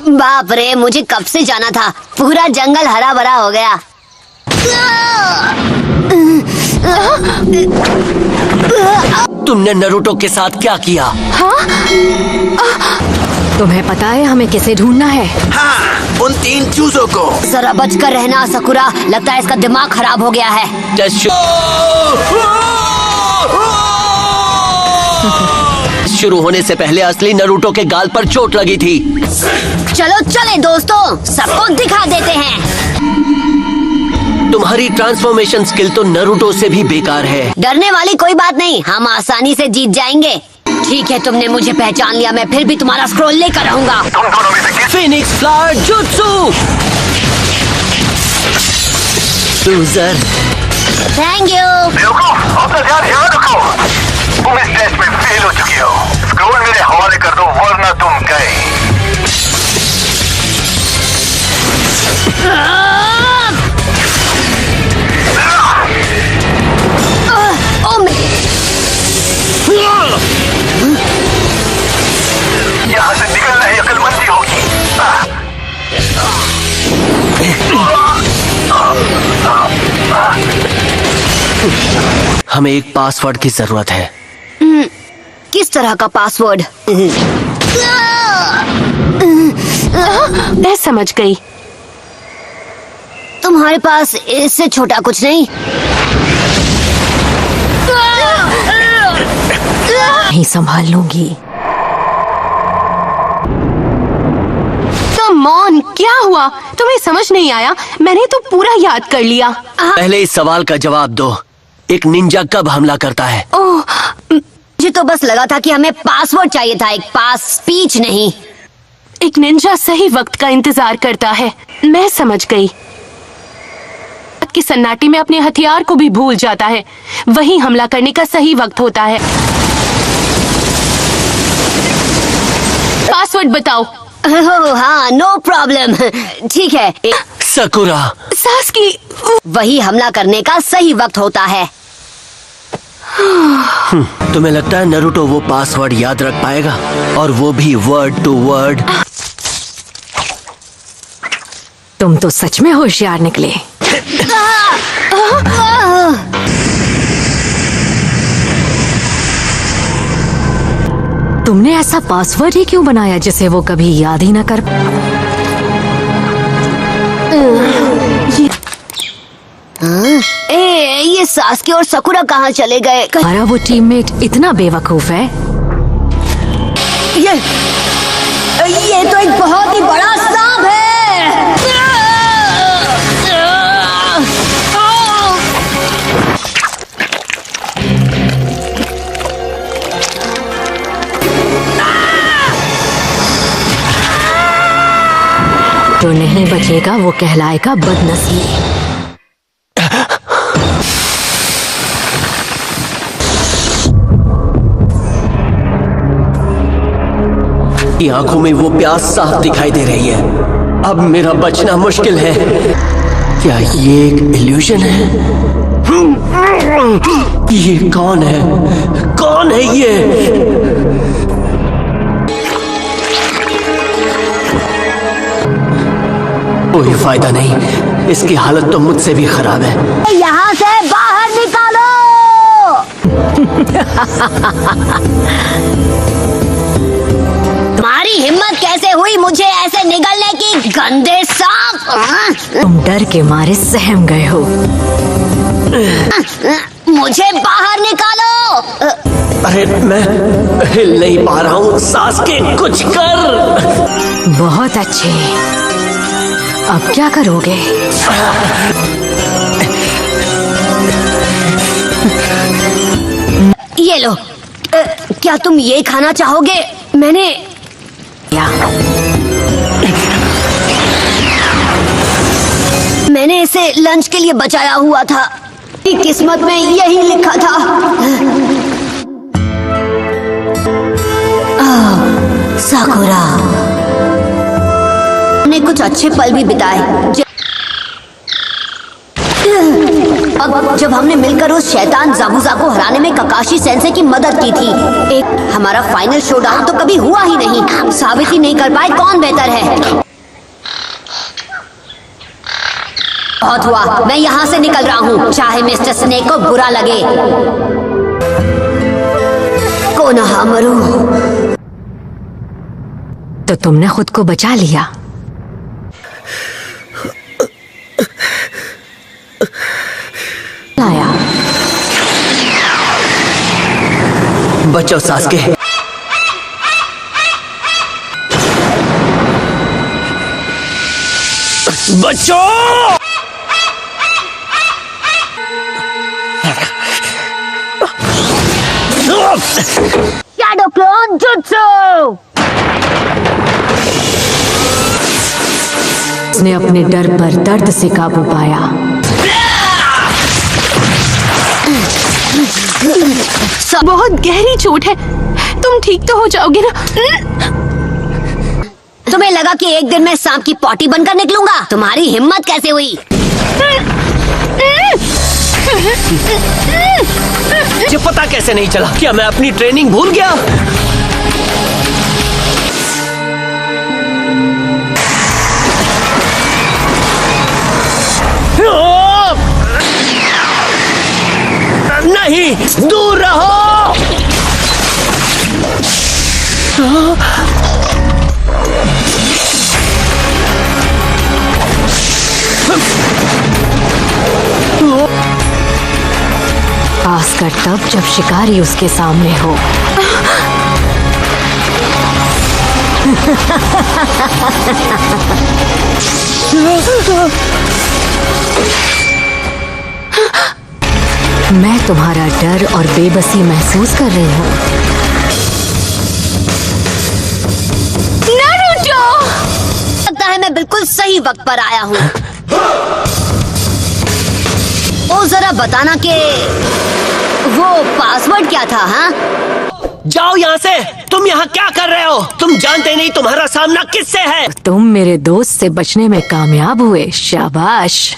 बाप रे, मुझे कब से जाना था। पूरा जंगल हरा भरा हो गया। तुमने नारुतो के साथ क्या किया? हाँ? तुम्हें पता है हमें किसे ढूंढना है? हाँ, उन 3 चूजों को। जरा बचकर रहना साकुरा, लगता है इसका दिमाग खराब हो गया है। टेस्ट शुरू होने से पहले असली नारुतो के गाल पर चोट लगी थी। चलो चले दोस्तों, सबको दिखा देते हैं। तुम्हारी ट्रांसफॉर्मेशन स्किल तो नारुतो से भी बेकार है। डरने वाली कोई बात नहीं, हम आसानी से जीत जाएंगे। ठीक है, तुमने मुझे पहचान लिया, मैं फिर भी तुम्हारा स्क्रोल लेकर रहूंगा। Phoenix flower jutsu. Loser. Thank you. बेवकूफ, अपना ध्यान यहाँ रखो। तुम इस टेस्ट में फेल हो चुकी हो। स्क्रोल मेरे हवाले कर दो वरना तुम गए। यहाँ से निकलना ही अक्लमंदी होगी। हमें एक पासवर्ड की जरूरत है। किस तरह का पासवर्ड? मैं समझ गई। तुम्हारे पास इससे छोटा कुछ नहीं? नहीं संभाल लूंगी। कमॉन, क्या हुआ? तुम्हें समझ नहीं आया? मैंने तो पूरा याद कर लिया। पहले इस सवाल का जवाब दो, एक निंजा कब हमला करता है? ओह, मुझे तो बस लगा था कि हमें पासवर्ड चाहिए था, एक पास स्पीच नहीं। एक निंजा सही वक्त का इंतजार करता है। मैं समझ गई। कि सन्नाटे में अपने हथियार को भी भूल जाता है। वही हमला करने का सही वक्त होता है। पासवर्ड बताओ। हाँ, नो प्रॉब्लम। ठीक है। साकुरा। सास्की। वही हमला करने का सही वक्त होता है। तुम्हें लगता है नारुतो वो पासवर्ड याद रख पाएगा, और वो भी वर्ड टू वर्ड? तुम तो सच में होशियार निकले। तुमने ऐसा पासवर्ड ही क्यों बनाया जिसे वो कभी याद ही ना कर? ये सास्की और साकुरा कहाँ चले गए? हमारा वो टीममेट इतना बेवकूफ है। ये तो एक बहुत ही बड़ा सांप है। जो नहीं बचेगा वो कहलाएगा बदनसीब। की आंखों में वो प्यास साफ दिखाई दे रही है। अब मेरा बचना मुश्किल है। क्या ये एक इल्यूजन है? ये कौन है? कौन है ये? कोई फायदा नहीं, इसकी हालत तो मुझसे भी खराब है। यहाँ से बाहर निकालो। तुम्हारी हिम्मत कैसे हुई मुझे ऐसे निगलने की, गंदे सांप? तुम डर के मारे सहम गए हो। मुझे बाहर निकालो। अरे मैं हिल नहीं पा रहा हूँ। सास्के कुछ कर। बहुत अच्छे। अब क्या करोगे? ये लो। क्या तुम ये खाना चाहोगे? मैंने इसे लंच के लिए बचाया हुआ था। किस्मत में यही लिखा था। साकुरा ने कुछ अच्छे पल भी बिताए। अब जब हमने मिलकर उस शैतान जाबुजा को हराने में ककाशी सेंसे की मदद की थी, एक हमारा फाइनल शोडाउन तो कभी हुआ ही नहीं। साबित ही नहीं कर पाए कौन बेहतर है। बहुत हुआ, मैं यहाँ से निकल रहा हूँ, चाहे मिस्टर स्नेक को बुरा लगे। कोनोहामारू, तो तुमने खुद को बचा लिया। आया बचो सास्के। बचो। Shadow clone jutsu. उसने अपने डर पर दर्द से काबू पाया। बहुत गहरी चोट है, तुम ठीक तो हो जाओगे ना? तुम्हें लगा कि एक दिन मैं सांप की पॉटी बनकर निकलूंगा? तुम्हारी हिम्मत कैसे हुई? मुझे पता कैसे नहीं चला? क्या मैं अपनी ट्रेनिंग भूल गया? नहीं, दूर रहो। खासकर तब जब शिकारी उसके सामने हो। मैं तुम्हारा डर और बेबसी महसूस कर रही हूँ। नारुतो! लगता है मैं बिल्कुल सही वक्त पर आया हूँ। ओ जरा बताना कि वो पासवर्ड क्या था? हाँ, जाओ यहाँ से। तुम यहाँ क्या कर रहे हो? तुम जानते नहीं तुम्हारा सामना किससे है। तुम मेरे दोस्त से बचने में कामयाब हुए, शाबाश।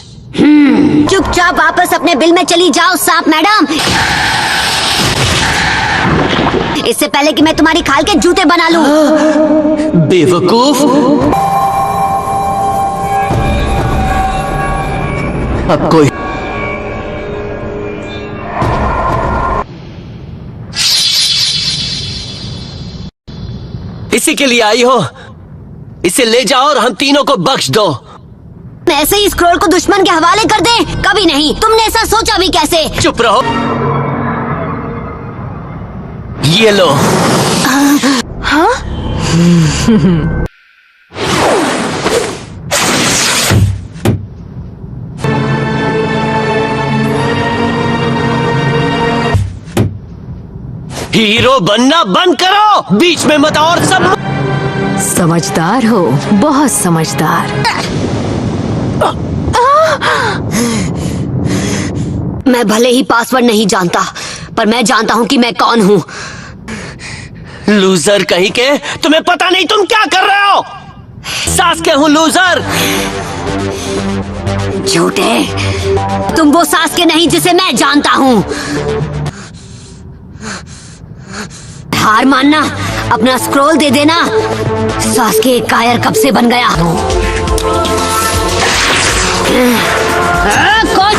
चुपचाप वापस अपने बिल में चली जाओ सांप मैडम। इससे पहले कि मैं तुम्हारी खाल के जूते बना लूं। बेवकूफ। अब कोई इसी के लिए आई हो? इसे ले जाओ और हम तीनों को बख्श दो। ऐसे ही स्क्रोल को दुश्मन के हवाले कर दें? कभी नहीं। तुमने ऐसा सोचा भी कैसे? चुप रहो। ये लो। हाँ? हीरो बनना बंद करो, बीच में मत। और सब समझदार हो, बहुत समझदार। मैं भले ही पासवर्ड नहीं जानता, पर मैं जानता हूँ कि मैं कौन हूँ। लूजर कहीं के। तुम्हें पता नहीं तुम क्या कर रहे हो? सास्के हूँ लूजर। झूठे। तुम वो सास्के नहीं जिसे मैं जानता हूँ। हार मानना, अपना स्क्रोल दे देना। सास्के कायर कब से बन गया हूँ। कौन?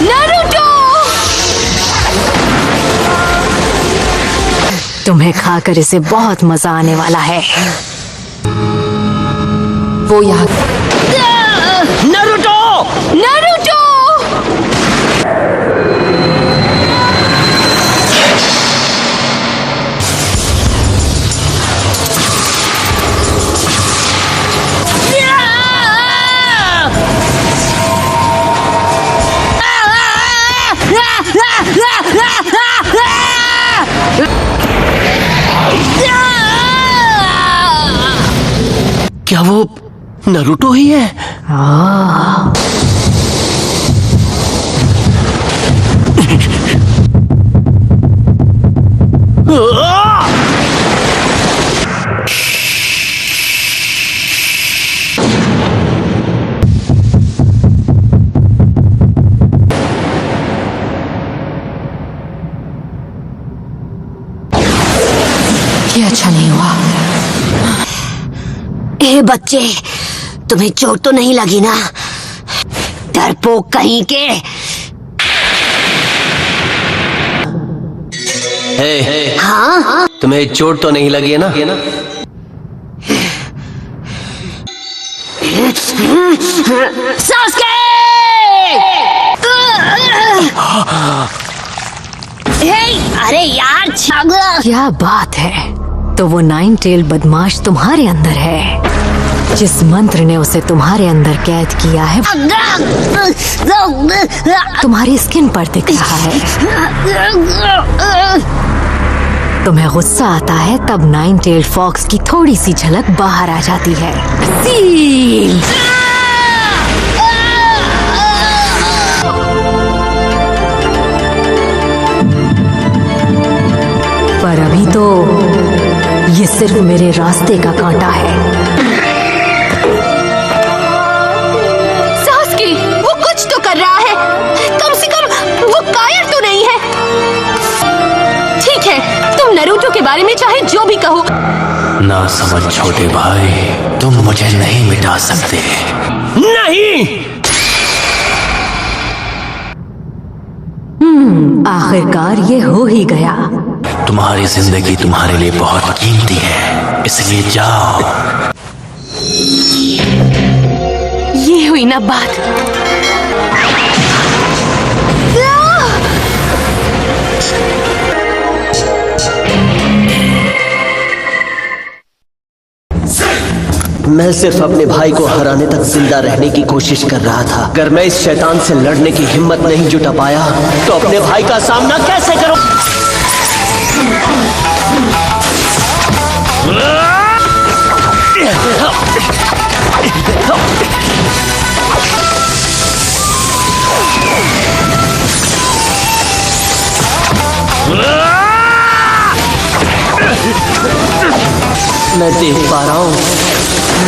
नारुतो! तुम्हें खाकर इसे बहुत मजा आने वाला है। वो यहाँ नारुतो! नारुतो! क्या वो नारुतो ही है? बच्चे, तुम्हें चोट तो नहीं लगी ना? डरपोक कहीं के। हे, हाँ, तुम्हें चोट तो नहीं लगी है ना? सास्के! अरे यार छागल! क्या बात है, तो वो नाइन टेल बदमाश तुम्हारे अंदर है। जिस मंत्र ने उसे तुम्हारे अंदर कैद किया है तुम्हारी स्किन पर दिख रहा है। तुम्हें गुस्सा आता है तब नाइन टेल फॉक्स की थोड़ी सी झलक बाहर आ जाती है। सील! पर अभी तो ये सिर्फ मेरे रास्ते का कांटा है। सास्की, वो कुछ तो कर रहा है। कम से कम वो कायर तो नहीं है। ठीक है, तुम नरूटो के बारे में चाहे जो भी कहो। ना समझ छोटे भाई, तुम मुझे नहीं मिटा सकते। नहीं! आखिरकार ये हो ही गया। तुम्हारी जिंदगी तुम्हारे लिए बहुत कीमती है, इसलिए जाओ। ये हुई ना बात। मैं सिर्फ अपने भाई को हराने तक जिंदा रहने की कोशिश कर रहा था। अगर मैं इस शैतान से लड़ने की हिम्मत नहीं जुटा पाया तो अपने भाई का सामना कैसे करूं? मैं देख पा रहा हूं,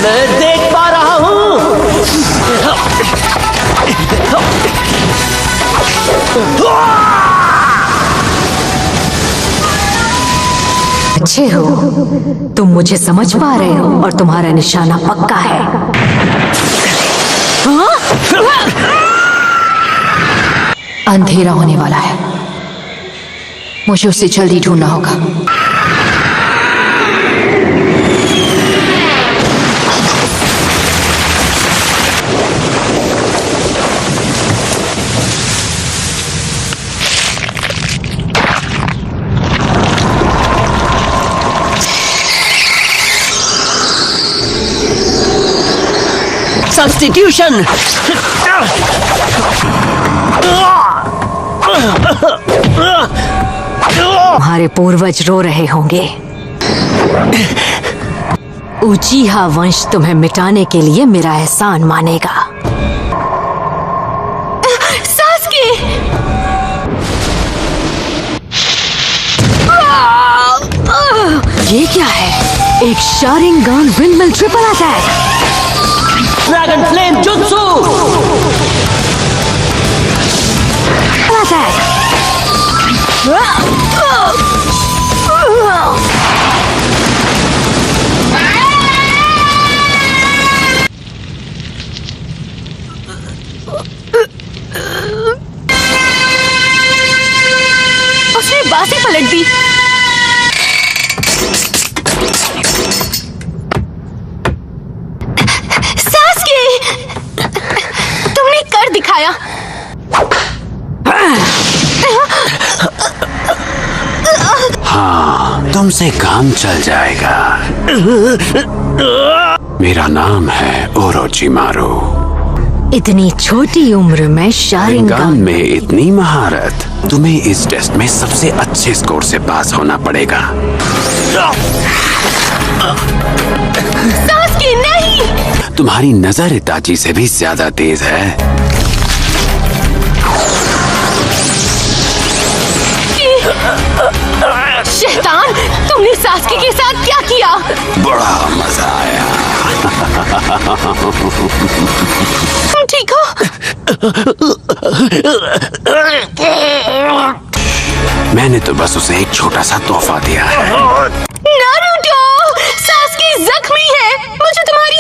मैं देख पा रहा हूं। अच्छे हो, तुम मुझे समझ पा रहे हो और तुम्हारा निशाना पक्का है। हाँ? अंधेरा होने वाला है, मुझे उसे जल्दी ढूंढना होगा। सब्स्टिट्यूशन! तुम्हारे पूर्वज रो रहे होंगे। उचीहा वंश तुम्हें मिटाने के लिए मेरा एहसान मानेगा। सास्की! ये क्या है? एक Sharingan windmill triple attack. Dragon flame jutsu! Attack! उसने बासी पलट दी। सास्की! तुमने कर दिखाया। हाँ, तुमसे काम चल जाएगा। मेरा नाम है ओरोचिमारू। इतनी छोटी उम्र में शारिंगान शारिंगान में इतनी महारत, तुम्हें इस टेस्ट में सबसे अच्छे स्कोर से पास होना पड़ेगा। सास्की नहीं! तुम्हारी नजर इताची से भी ज्यादा तेज है। शैतान, तुमने सास्की के साथ क्या किया? बड़ा मजा आया। तुम ठीक हो? मैंने तो बस उसे एक छोटा सा तोहफा दिया है। नारुतो! सास्की जख्मी है। मुझे तुम्हारी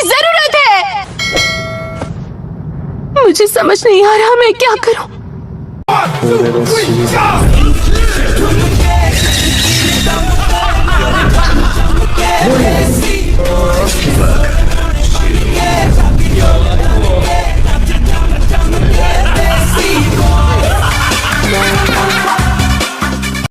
मुझे समझ नहीं आ रहा मैं क्या करूं।